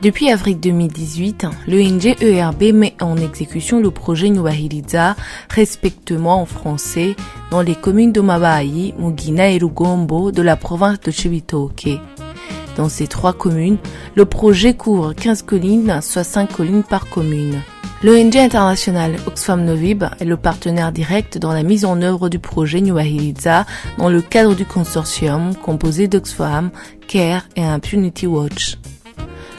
Depuis avril 2018, l'ONG ERB met en exécution le projet Nyubahiriza, Respecte-moi en français, dans les communes d'Omabayi, Mugina et Rugombo de la province de Cibitoke. Dans ces 3 communes, le projet couvre 15 collines, soit 5 collines par commune. L'ONG internationale Oxfam Novib est le partenaire direct dans la mise en œuvre du projet Nyubahiriza dans le cadre du consortium composé d'Oxfam, CARE et Impunity Watch.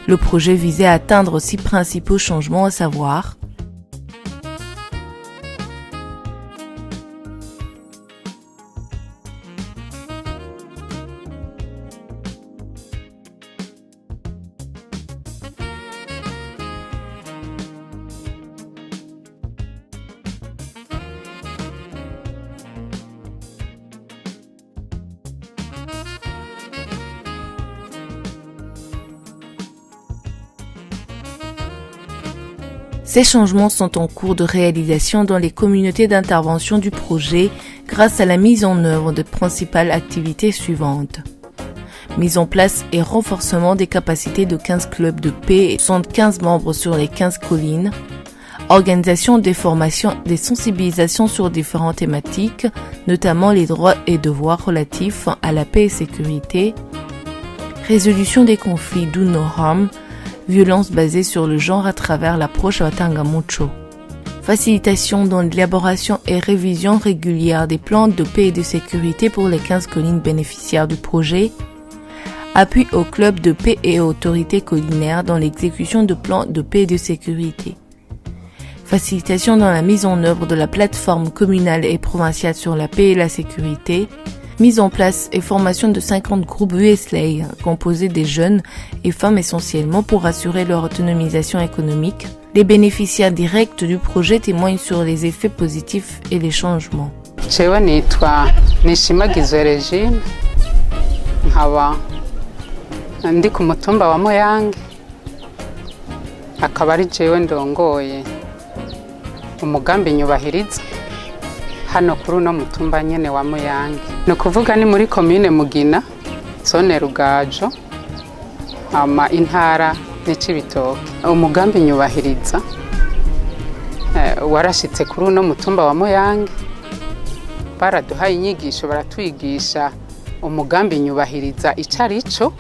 Le projet visait à atteindre 6 principaux changements, à savoir Ces changements sont en cours de réalisation dans les communautés d'intervention du projet grâce à la mise en œuvre des principales activités suivantes. Mise en place et renforcement des capacités de 15 clubs de paix et 75 membres sur les 15 collines. Organisation des formations, des sensibilisations sur différentes thématiques, notamment les droits et devoirs relatifs à la paix et sécurité. Résolution des conflits Do No Harm, violence basée sur le genre à travers l'approche Watangamucho. Facilitation dans l'élaboration et révision régulière des plans de paix et de sécurité pour les 15 collines bénéficiaires du projet. Appui aux clubs de paix et aux autorités collinaires dans l'exécution de plans de paix et de sécurité. Facilitation dans la mise en œuvre de la plateforme communale et provinciale sur la paix et la sécurité. Mise en place et formation de 50 groupes USLA composés des jeunes et femmes essentiellement pour assurer leur autonomisation économique. Les bénéficiaires directs du projet témoignent sur les effets positifs et les changements. Jewe nitwa Nishimagizwe Regine, nkaba ndi ku mutumba wa Muyange, akaba ari jewe ndongoye umugambi Nyubahiriza hano kuri uno mutumba nyene wa Muyange. No kuvuga ni muri commune Mugina, zone Rugajo, ama intara ni Cibitoke. Umugambi Nyubahiriza warashitse kuri uno mutumba wa Muyange. Baraduhaye inyigisho, baratwigisha umugambi Nyubahiriza icarico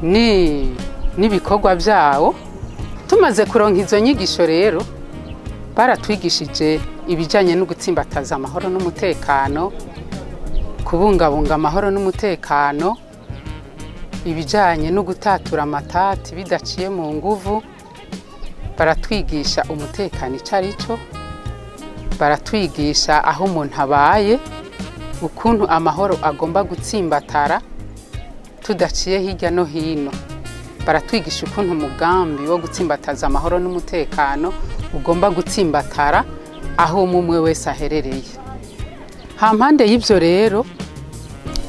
n'ibikorwa byawo. Tumaze kuronka izo nyigisho rero, baratwigishije ibijanye no gutsimbataza amahoro n'umutekano, kubungabunga amahoro n'umutekano, ibijanye no gutatura amatati bidaciye mu nguvu. Baratwigisha umutekano icarico, baratwigisha aho umuntu abaye, ukuntu amahoro agomba gutsimbatara tudaciye hirya no hino. Baratwigisha ukuntu umugambi wo gutsimbataza amahoro n'umutekano ugomba gutsimbatara aho umwe wese aherereye. Hampande y'ivyo rero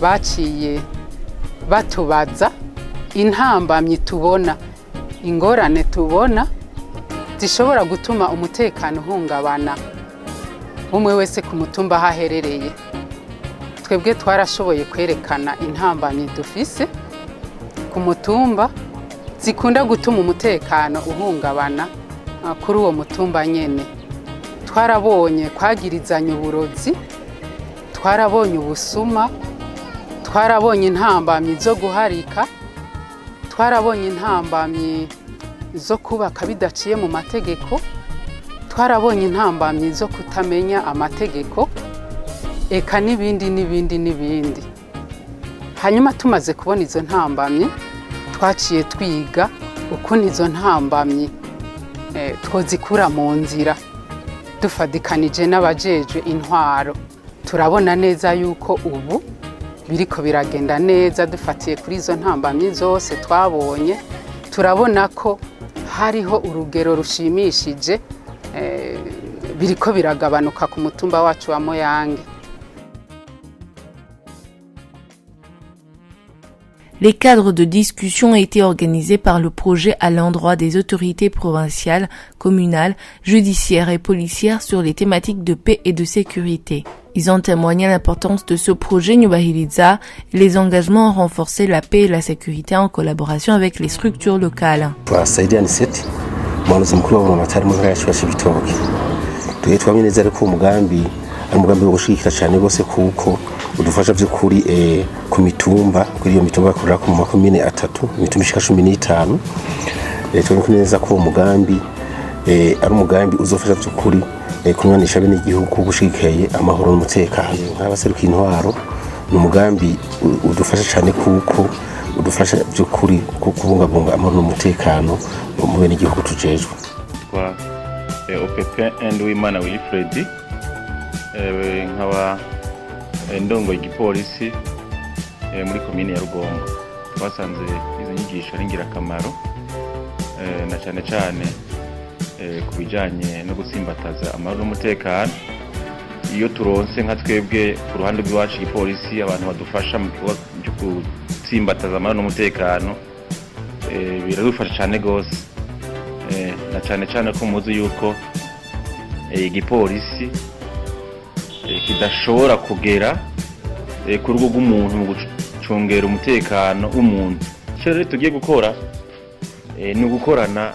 baciye batubaza intambamyi tubona, ingorane tubona zishobora gutuma umutekano uhungabana umwe wese ku mutumba haherereye. Twebwe twarashoboye kwerekana intambamyi dufise ku mutumba zikunda gutuma umutekano uhungabana kuri uwo mutumba nyene. Twarabonye kwagirizanya uburozi, twarabonye ubusuma, twarabonye intambamyi zo guharika, twarabonye intambamyi zo kubaka bidaciye mu mategeko, twarabonye intambamyi zo kutamenya amategeko, eka n'ibindi. Hanyuma tumaze kubona izo ntambamyi, twaciye twiga ukuntu izo ntambamyi twozikura mu nzira dufadikanije n'abajejwe intwaro. Turabona neza yuko ubu biriko biragenda neza. Dufatiye kuri izo ntambamyi zose twabonye, turabona ko hariho urugero rushimishije biriko biragabanuka ku mutumba wacu wa Muyange. Les cadres de discussion ont été organisés par le projet à l'endroit des autorités provinciales, communales, judiciaires et policières sur les thématiques de paix et de sécurité. Ils ont témoigné l'importance de ce projet Nyubahiriza et les engagements à renforcer la paix et la sécurité en collaboration avec les structures locales. udufasha by'ukuri ku mitumba kuri iyo mitumba kurira ku makomine 3 imitumba ishika 15 twari neza ko umugambi ari umugambi uzofasha by'ukuri kunywanisha bene igihugu gushikeye amahoro n'umutekano nk'abaseruka intwaro n'umugambi udufasha cyane kuko udufasha by'ukuri kubungabunga amahoro n'umutekano mu bene igihugu tujejwe kwa OPP and Wimana Wilfred nkaba ndongo igipolisi muri komine ya Rugombo twasanze izo nyigisho ari ngirakamaro na cyane cyane kubijanye no gutsimbataza amahoro n'umutekano iyo turonse nka twebwe ku ruhande rw'iwacu igipolisi abantu badufasha mu gutsimbataza amahoro n'umutekano biradufasha cyane gose na cyane cyane ko muzi yuko igipolisi kidashobora kugera ku rugo rw'umuntu mu gucungera umutekano w'umuntu. Icyo rero tugiye gukora ni ugukorana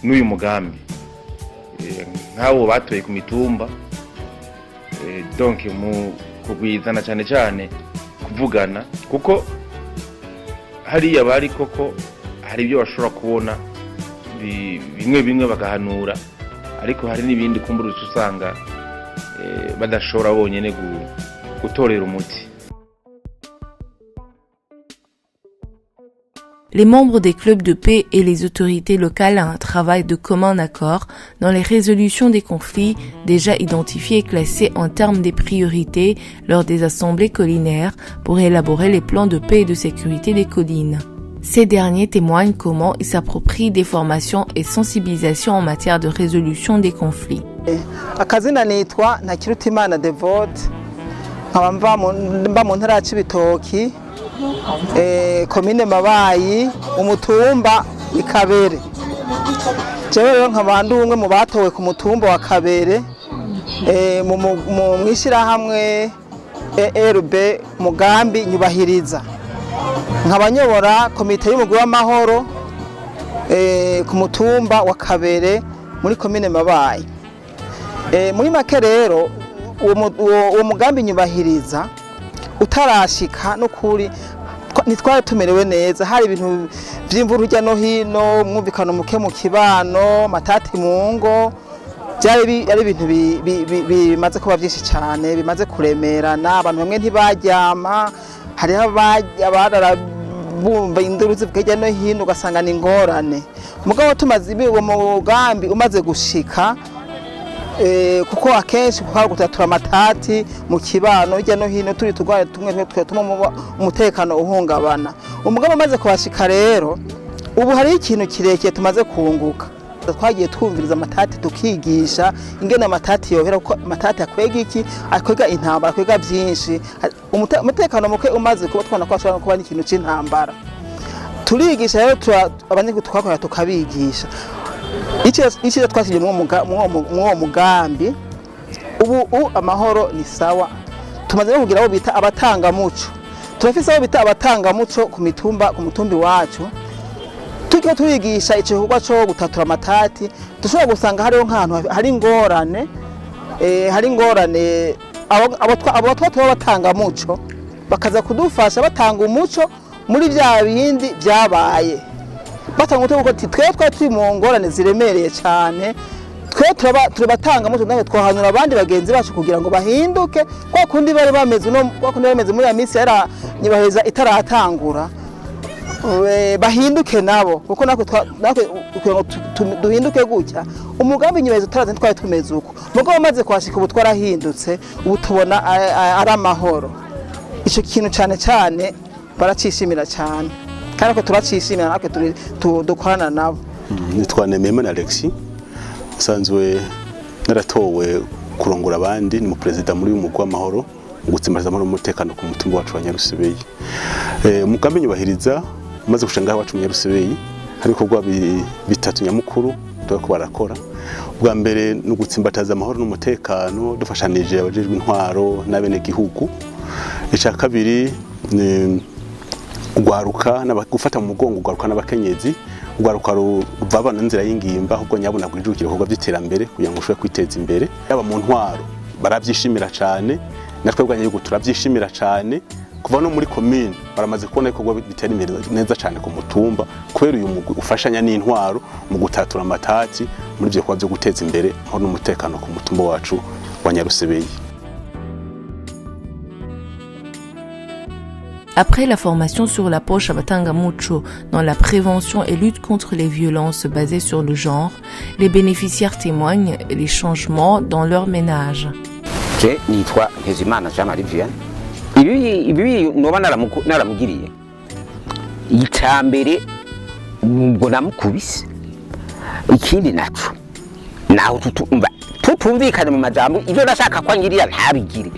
n'uyu mugambi nk'abo batoye ku mitumba donc mu kugwizana cyane cyane kuvugana kuko hariya bari koko hari ibyo bashobora kubona bimwe bagahanura ariko hari n'ibindi kumbura usanga badashobora bonyene gutorera umuti. Les membres des clubs de paix et les autorités locales ont un travail de commun accord dans les résolutions des conflits déjà identifiés et classés en termes des priorités lors des assemblées collinaires pour élaborer les plans de paix et de sécurité des collines. Ces derniers témoignent comment ils s'approprient des formations et sensibilisations en matière de résolution des conflits. Akazina nitwa Ntakirutimana Devote nkaba mba mu ntara ya Cibitoki komine Mabayi umutumba ikabere jewe rero nkaba ndumwe mu batowe ku mutumba wa Kabere mu mwishira hamwe ERB mugambi Nyubahiriza nkabanyobora komite y'umugwi w'amahoro ku mutumba wa Kabere muri komine Mabayi. Muri make rero uwo mugambi Nyubahiriza utarashika no kuri nitwari tumerewe neza hari ibintu by'imvuru rujya no hino mwumvikano muke mu kibano matati mu ngo byari ari ibintu bimaze kuba byinshi cyane bimaze kuremerana abantu bamwe ntibaryama hari abarara bumva induru zivugejya no hino ugasanga ni ngorane mugabo tumaze uwo mugambi umaze gushika kuko akenshi kwa gutatura amatati mu kibano rujya no hino turi tugware tumwe twatuma umutekano uhungabana umugabo umaze kubashika rero ubu hari ikintu kirekeye tumaze kunguka twagiye twumviriza amatati tukigisha ingene amatati yohera ko amatati akwega iki akwega intambara akwega byinshi umutekano muke umaze kuba twana kwashobora kuba n'ikintu c'intambara turigisha rero abanyego twakora tukabigisha icyo twasije mu mugambi ubu amahoro ni sawa tumaze kugira abo bita abatanga muco turafise abo bita abatanga muco ku mutumbi wacu tugiye turigisha igikorwa cyo gutatura amatati dushobora gusanga hariho nk'ahantu hari ingorane abo twatuba batanga muco bakaza kudufasha batanga umuco muri bya bindi byabaye batanga umuco kuko twe turi mu ngorane ziremereye cyane twe turabatanga muco nawe twahanyura abandi bagenzi bacu kugira ngo bahinduke kwa kundi bari bameze muri ya minsi yara Nyubahiriza itaratangura bahinduke nabo kuko natwe duhinduke gutya umugambi Nyubahiriza utaraze twari tumeze uko mugo bamaze kwashika ubu twarahindutse ubu tubona ari amahoro ico kintu cyane baracishimira cyane kandi ko turacishimira natwe dukorana nabo. Nitwa Nemeyimana Alexis usanzwe naratowe kurongora abandi ni mu president muri umugwi w'amahoro gutsimbaraza amahoro n'umutekano ku mutumba wacu wa Nyarusibeyi. Umugambi Nyubahiriza umaze gushanga wacu mu Nyarusibeyi hari ibikorwa bitatu nyamukuru ko barakora ubwa mbere no gutsimbataza amahoro n'umutekano dufashanije abajejwe intwaro n'abene gihugu. Ica kabiri ni ugwaruka gufata mu mugongo ugwaruka n'abakenyezi ugwaruka ruvabana n'inzira y'ingimba ahubwo nyabona kwijukira ibikorwa by'iterambere kugira ngo ushobore kwiteza imbere. Yaba mu ntwaro baravyishimira cyane natwe bw'abanyagihugu turavyishimira cyane. Kuva no muri commune baramaze kubona ibikorwa bitera imbere neza cyane ku mutumba kubera uyu mugwi ufashanya n'intwaro mu gutatura amatati muri byo kwa byo guteza imbere aho n'umutekano ku mutumba wacu wa Nyarusebeye. Après la formation sur la poche à Batanga Mucho dans la prévention et lutte contre les violences basées sur le genre, les bénéficiaires témoignent les changements dans leur ménage. Je nitwa Ntezimana Jean Marie Vianney. Ibi noba naramugiriye icambere ngo namukubise ikindi naco naho tutumvikana mu majambo ivyo nashaka kwangirira ntabigire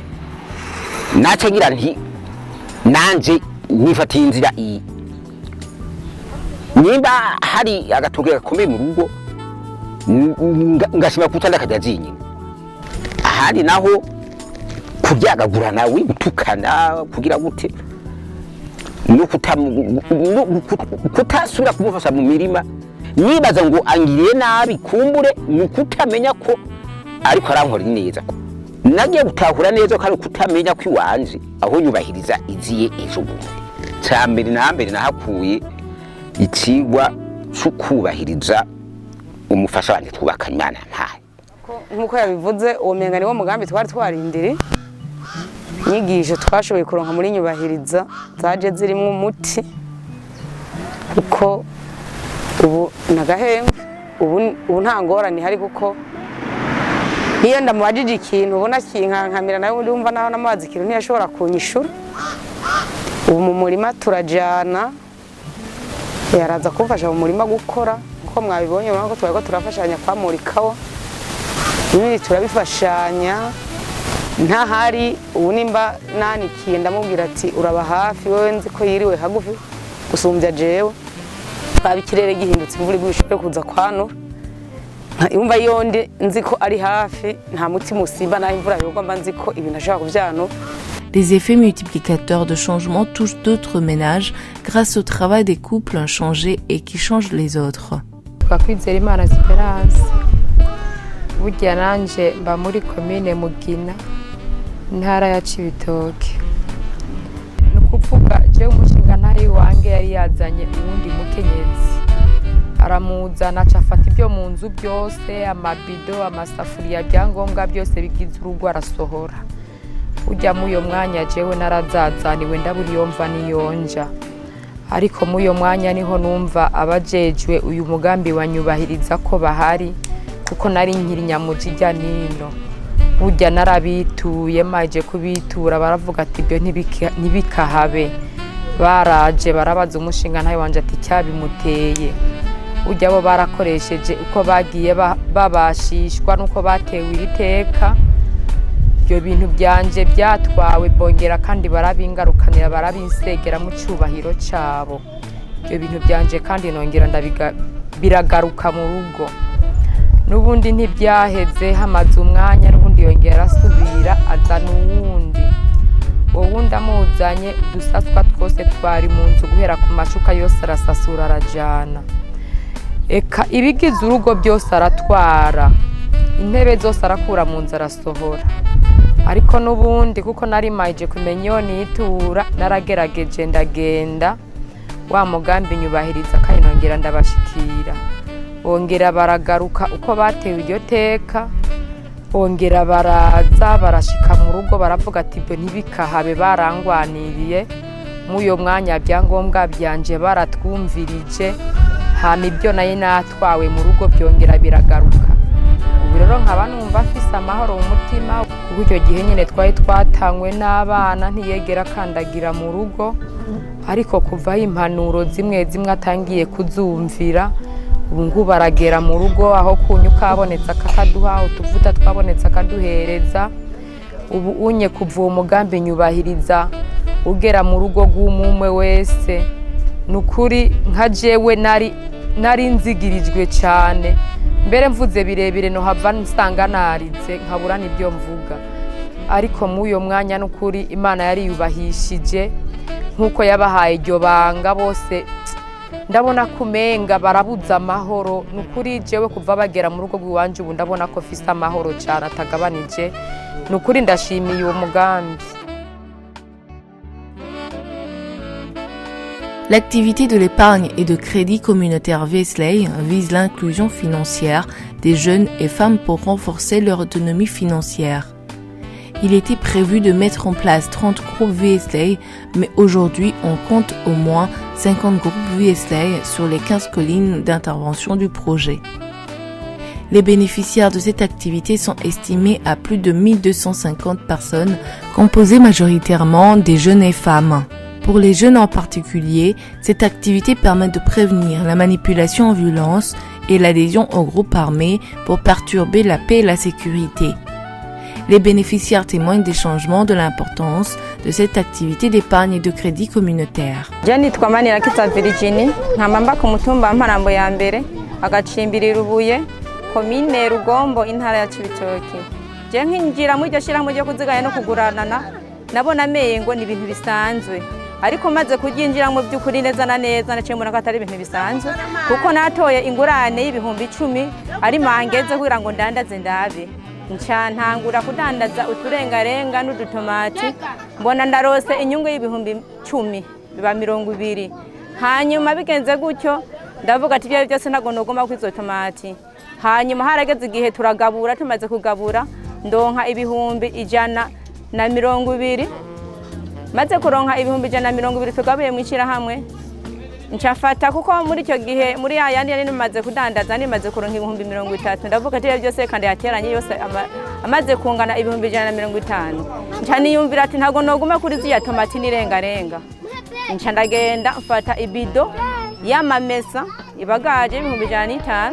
nace ngira nti nanje nifatiye inzira iyi nimba hari agatoke gakomeye mu rugo ngashima kutanda kajazinyi ahandi naho kubyagagura nawe gutukana kugira gute no kutasura kumufasha mu mirima nibaza ngo angiriye nabi kumbure ni kutamenya ko ariko arankora neza nagiye gutahura neza ko ari kutamenya ko iwanje aho yubahiriza iziye ejo bundi cyambere nahakuye ikigwa cyo kubahiriza umufasha wanje twubaka Imana ntaye nkuko yabivuze uwo menga niwo mugambi twari twarindire nyigisho twashoboye kuronka muri nyubahiriza zaje zirimo umuti kuko ubu nagahembwe ubu nta ngorane hari kuko niyo ndamubajije ikintu ubona kinkankamira nawe ndumva naho namazi ikintu ntiyashobora kunyishura. Ubu mu murima turajana yaraza kumfasha mu murima gukora kuko mwabibonye ko twari turafashanya kwamurikaho ibi turabifashanya ntahari ubu nimba nanikiye ndamubwira ati uraba hafi wowe nzi ko yiriwe hagufi gusumbya jewe babikirere gihindutse imvura igwishobora kuza kwanura yumva yonde nzi ko ari hafi nta mutima usimba naho imvura yogwa mba nzi ko ibintu ashaka kuvyanura. Les effets multiplicateurs de changement touchent d'autres ménages grâce au travail des couples changés et qui changent les autres. Twakwizera Imana Esperance burya nanje mba muri commune Mugina ntara ya Cibitoke. Nukuvuga je umushinga ntari wange yari yazanye uwundi mukenyezi aramuzana acafata ibyo mu nzu byose amabido amasafuriya byangombwa byose bigize urugo arasohora. Ujya muyo mwanya jewe narazazaniwe ndaburi yomva niyonja ariko muyo mwanya niho numva abajejwe uyu mugambi wanyubahiriza ko bahari kuko nari nkiri nyamujijya nino ujya narabituye maje kubitura baravuga ati ibyo ntibikahabe baraje barabaza umushinga ntayo wanje ati cyabimuteye ujya bo barakoresheje uko bagiye babashishwa nuko batewe iriteka ibyo bintu byanje byatwawe bongera kandi barabingarukanira barabinsegera mu cyubahiro cyabo. Ibyo bintu byanje kandi nongera biragaruka mu rugo nubundi ntibyaheze hamaze umwanya nubundi yongera asubira azana uwundi uwundi amuzanye udusaswa twose twari mu nzu guhera ku mashuka yose arasasura arajana eka ibigize urugo byose aratwara intebe zose arakura mu nzu arasohora ariko nubundi kuko nari maje kumenya iyo nitura naragerageje ndagenda wa mugambi nyubahiriza kandi nongera ndabashikira bongera baragaruka uko batewe iryo teka bongera baraza barashika mu rugo baravuga ati ibyo ntibikahabe barangwaniriye muyo mwanya byangombwa byanje baratwumvirije hama ibyo naye natwawe mu rugo byongera biragaruka. Ubu rero nkaba numva afise amahoro mu mutima kuko icyo gihe nyine twari twatangwe n'abana ntiyegera kandagira mu rugo ariko kuvaho impanuro zimwe zimwe atangiye kuzumvira ubu ngubu aragera mu rugo aho kunyuka abonetse akakaduha utuvuta twabonetse akaduhereza ubu unye kuva umugambi nyubahiriza ugera mu rugo rw'umwe wese nukuri nka jewe nari nzigirijwe cyane mbere mvuze birebire no hava nsanga narize nkabura n'ibyo mvuga ariko mu uyo mwanya n'ukuri Imana yari yubahishije nkuko yabahaye iryo banga bose ndabona kumenga barabuza amahoro n'ukuri jewe kuva bagera mu rugo rw'iwanje ubu ndabona ko fisa amahoro cyane atagabanije n'ukuri ndashimiye uwo mugambi. L'activité de l'épargne et de crédit communautaire Vesley vise l'inclusion financière des jeunes et femmes pour renforcer leur autonomie financière. Il était prévu de mettre en place 30 groupes Vesley, mais aujourd'hui on compte au moins 50 groupes Vesley sur les 15 collines d'intervention du projet. Les bénéficiaires de cette activité sont estimés à plus de 1250 personnes, composées majoritairement des jeunes et femmes. Pour les jeunes en particulier, cette activité permet de prévenir la manipulation en violence et l'adhésion aux groupes armés pour perturber la paix et la sécurité. Les bénéficiaires témoignent des changements de l'importance de cette activité d'épargne et de crédit communautaire. Nitwa Manirakiza Virginie, nkamba ku mutumba Mparambo ya mbere, agacimbiri Rubuye, komine Rugombo, intara ya Cibitoke. Je nkinjira muri iryo shirahamwe ryo kuziganya no kuguranana, nabona mengo ni ibintu bisanzwe. Ariko maze kuryinjira mu by'ukuri neza na neza naciye mbona ko atari ibintu bisanzwe kuko natoye ingurane y'ibihumbi 10 ari mangeze kugira ngo ndandaze ndabe nca ntangura kudandaza uturengarenga n'udutomati mbona ndarose inyungu y'ibihumbi 10 biba 20 hanyuma bigenze gutyo ndavuga ati byo byose ntago nogomba kwizo tomati hanyuma harageze igihe turagabura tumaze kugabura ndonka ibihumbi 120 maze kuronka ibihumbi 120 tugabuye mu ishirahamwe ncafata kuko muri icyo gihe muri yandi yari nimaze kudandaza nimaze kuronka ibihumbi 30 ndavuga ati byose kandi yateranye yose amaze kungana ibihumbi 150 nca niyumvira ati ntago noguma kuri ziya tomati nirengarenga nca ndagenda mfata ibido y'amamesa ibagaje ibihumbi 150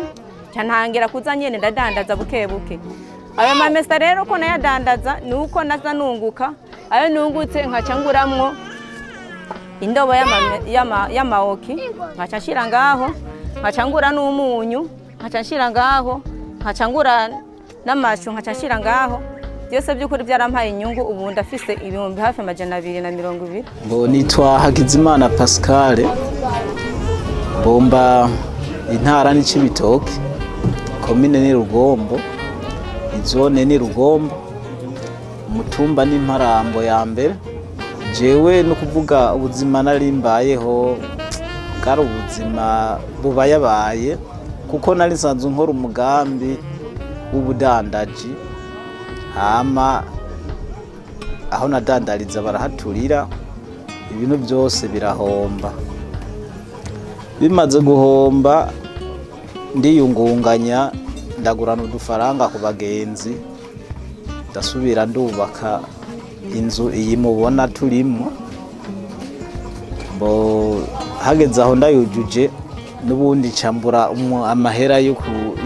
nca ntangira kuza nyene ndadandaza buke buke ayo mamesa rero ko nayadandaza nuko naza nunguka ayo nungutse nkacanguramwo indobo y'amaoki nkacashira ngaho nkacangura n'umunyu nkacashira ngaho nkacangura n'amashu nkacashira ngaho byose by'ukuri byarampaye inyungu ubu ndafise ibihumbi hafi 220. Ngo nitwa Hagizimana Pascal bomba intara ni Cibitoke komine ni Rugombo izone ni Rugombo umutumba ni Mparambo ya mbere jewe no kuvuga ubuzima narimbayeho bwari ubuzima bubayabaye kuko nari nsanzwe nkora umugambi w'ubudandaji hama aho nadandariza barahaturira ibintu byose birahomba bimaze guhomba ndiyungunganya ndagurana udufaranga ku bagenzi ndasubira ndubaka inzu iyi mubona turimo bo hageze aho ndayujuje n'ubundi cambura amahera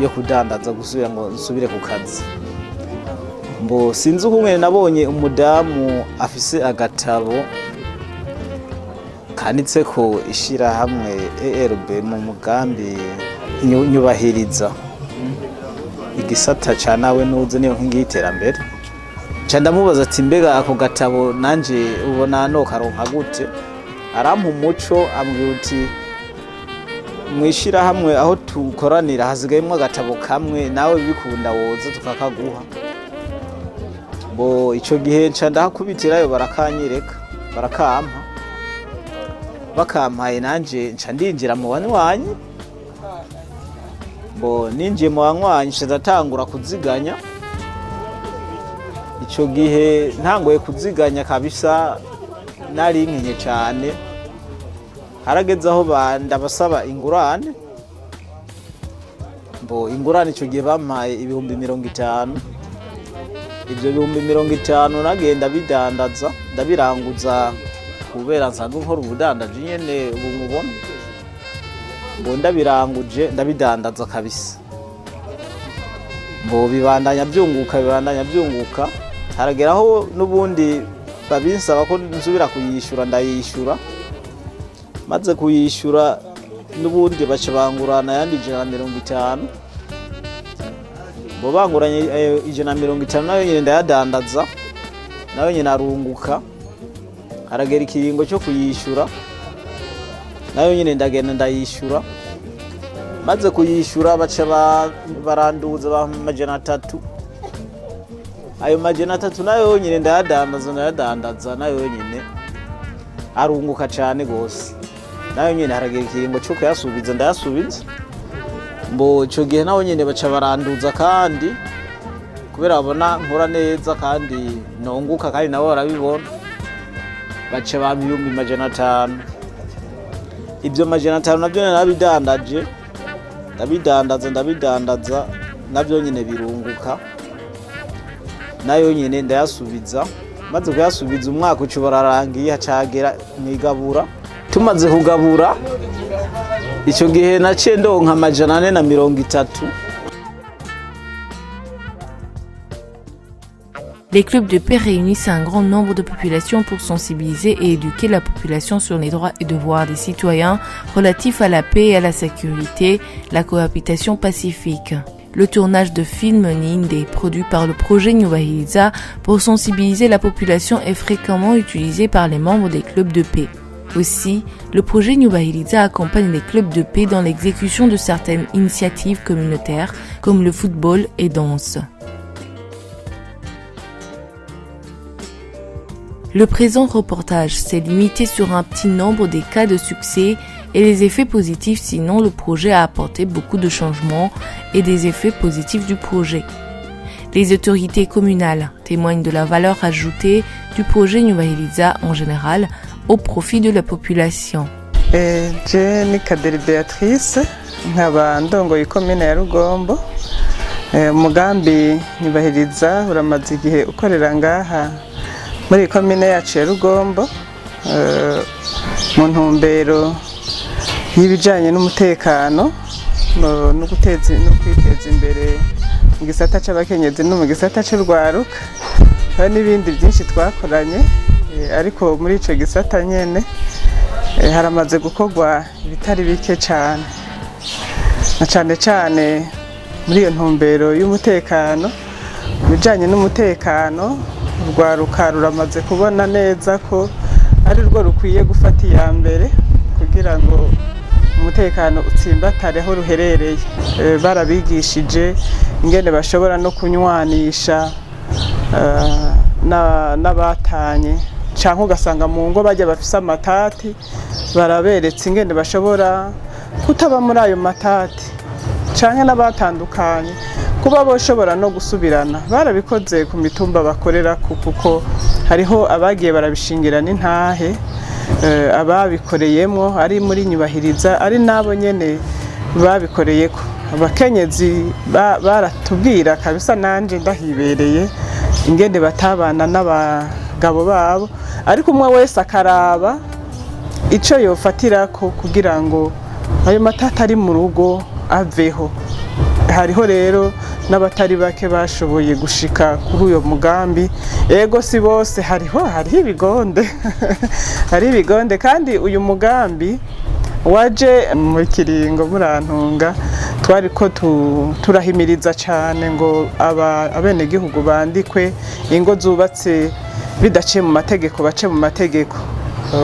yo kudandaza gusubira ngo nsubire ku kazi mbo sinzi ukumwe nabonye umudamu afise agatabo kanitse ko ishira hamwe ERB mu mugambi nyubahiriza igisata ca nawe nuze niyo nkingi y'iterambere ca ndamubaza ati mbega ako gatabo nanje ubona no karonka gute arampa umuco ambwira uti mwishira hamwe aho tukoranira hazigayemwe agatabo kamwe nawe bikunda woza tukakaguha bo ico gihe nca ndahakubitirayo barakanyereka barakampa bakampaye nanje nca ndinjira mu banywanyi bo ninjiye mu banywanyi nca ndatangura kuziganya ico gihe ntangoye kuziganya kabisa nari nkenye cyane harageze aho ndabasaba ingurane bo ingurane ico gihe bampaye ibihumbi 50 ibyo bihumbi 50 nagenda bidandaza ndabiranguza kubera nsanzwe nkora ubudandaji nyene ubu mubona bo ndabiranguje ndabidandaza kabisa bo bibandanya byunguka harageraho n'ubundi babinsaba ko nsubira kuyishura ndayishura maze kuyishura n'ubundi bace bangurana yandi 150 bo banguranye 150 nayo nyine ndayadandaza nayo nyine arunguka haragera ikiringo cyo kuyishura nayo nyine ndagenda ndayishura maze kuyishura baca baranduza ba 300 ayo 300 nayo nyine ndayadandaza nayo nyine arunguka cyane gose nayo nyine haragera ikiringo cyo kuyasubiza ndayasubiza mbo ico gihe naho nyine baca baranduza kandi kubera babona nkora neza kandi nonguka kandi nabo barabibona baca bampa 500 ibyo 500 nabyo nabidandaje ndabidandaza nabyo nyine birunguka nayo nyine ndayasubiza maze kuyasubiza umwaka ucu bararangiye hacagera mwigabura tumaze kugabura ico gihe naciye ndonka 430. Les clubs de paix réunissent un grand nombre de populations pour sensibiliser et éduquer la population sur les droits et devoirs des citoyens relatifs à la paix et à la sécurité, la cohabitation pacifique. Le tournage de films Ninde produit par le projet Nyubahiriza pour sensibiliser la population est fréquemment utilisé par les membres des clubs de paix. Aussi, le projet Nyubahiriza accompagne les clubs de paix dans l'exécution de certaines initiatives communautaires comme le football et danse. Le présent reportage s'est limité sur un petit nombre des cas de succès et les effets positifs, sinon le projet a apporté beaucoup de changements et des effets positifs du projet. Les autorités communales témoignent de la valeur ajoutée du projet Nyubahiriza en général au profit de la population. Je ni Kaderi Beatrice nkaba ndongoye komine ya Rugombo. Umugambi Nyubahiriza uramaze igihe ukorera ngaha muri komine yacu ya Rugombo mu ntumbero y'ibijanye n'umutekano no kwiteza imbere mu gisata c'abakenyezi no mu gisata c'urwaruka hari n'ibindi byinshi twakoranye ariko muri ico gisata nyene haramaze gukorwa ibitari bike cyane na cyane muri iyo ntumbero y'umutekano bijanye n'umutekano urwaruka ruramaze kubona neza ko ari rwo rukwiye gufata iya mbere kugira ngo umutekano utsimbatare aho ruherereye. Barabigishije ingene bashobora no kunywanisha n'abatanye cyangwa ugasanga mu ngo bajya bafise amatati baraberetse ingene bashobora kutaba muri ayo matati cyangwa n'abatandukanye kuba boshobora no gusubirana. Barabikoze ku mitumba bakorera kuko hariho abagiye barabishingira n'intahe ababikoreyemo ari muri Nyubahiriza ari nabo nyene babikoreyeko. Abakenyezi baratubwira kabisa nanje ndahibereye ingene batabana n'abagabo babo ariko umwe wese akaraba ico yofatira ko kugira ngo ayo matata ari mu rugo aveho. Hariho rero n'abatari bake bashoboye gushika kuri uyo mugambi. Ego si bose, hariho ibigonde hari ibigonde kandi uyu mugambi waje mu kiringo murantunga twari ko turahimiriza cyane ngo abene gihugu bandikwe ingo zubatse bidaciye mu mategeko bace mu mategeko.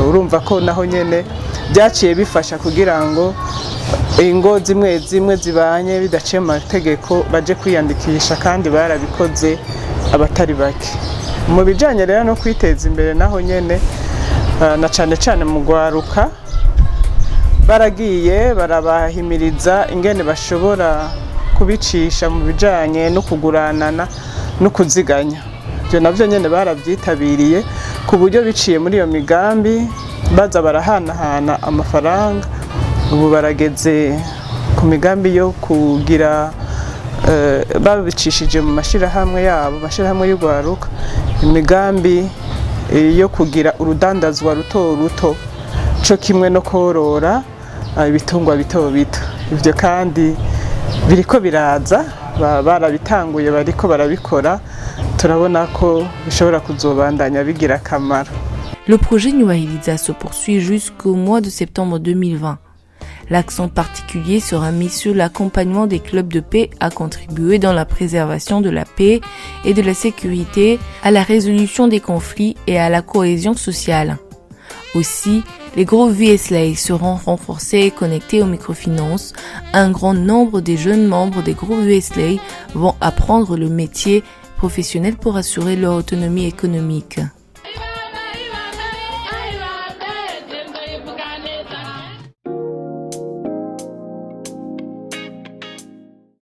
Urumva ko naho nyene byaciye bifasha kugira ngo ingo zimwe zibanye bidaciye mu mategeko baje kwiyandikisha kandi barabikoze abatari bake. Mu bijanye rero no kwiteza imbere naho nyene na cyane mu gwaruka baragiye barabahimiriza ingene bashobora kubicisha mu bijanye no kuguranana no kuziganya. Byo navyo nyene barabyitabiriye ku buryo biciye muri iyo migambi baza barahanahana amafaranga. Ubu barageze ku migambi yo kugira babicishije mu mashirahamwe yabo, mashirahamwe y'ugwaruka, imigambi yo kugira urudandazwa ruto cyo kimwe no korora ibitungwa bito. Ivyo kandi biriko biraza barabitanguye bariko barabikora turabona ko bishobora kuzobandanya bigira akamaro. Le projet Nyubahiriza se poursuit jusqu'au mois de septembre 2020. L'accent particulier sera mis sur l'accompagnement des clubs de paix à contribuer dans la préservation de la paix et de la sécurité, à la résolution des conflits et à la cohésion sociale. Aussi, les groupes VSLA seront renforcés et connectés aux microfinances. Un grand nombre des jeunes membres des groupes VSLA vont apprendre le métier professionnel pour assurer leur autonomie économique.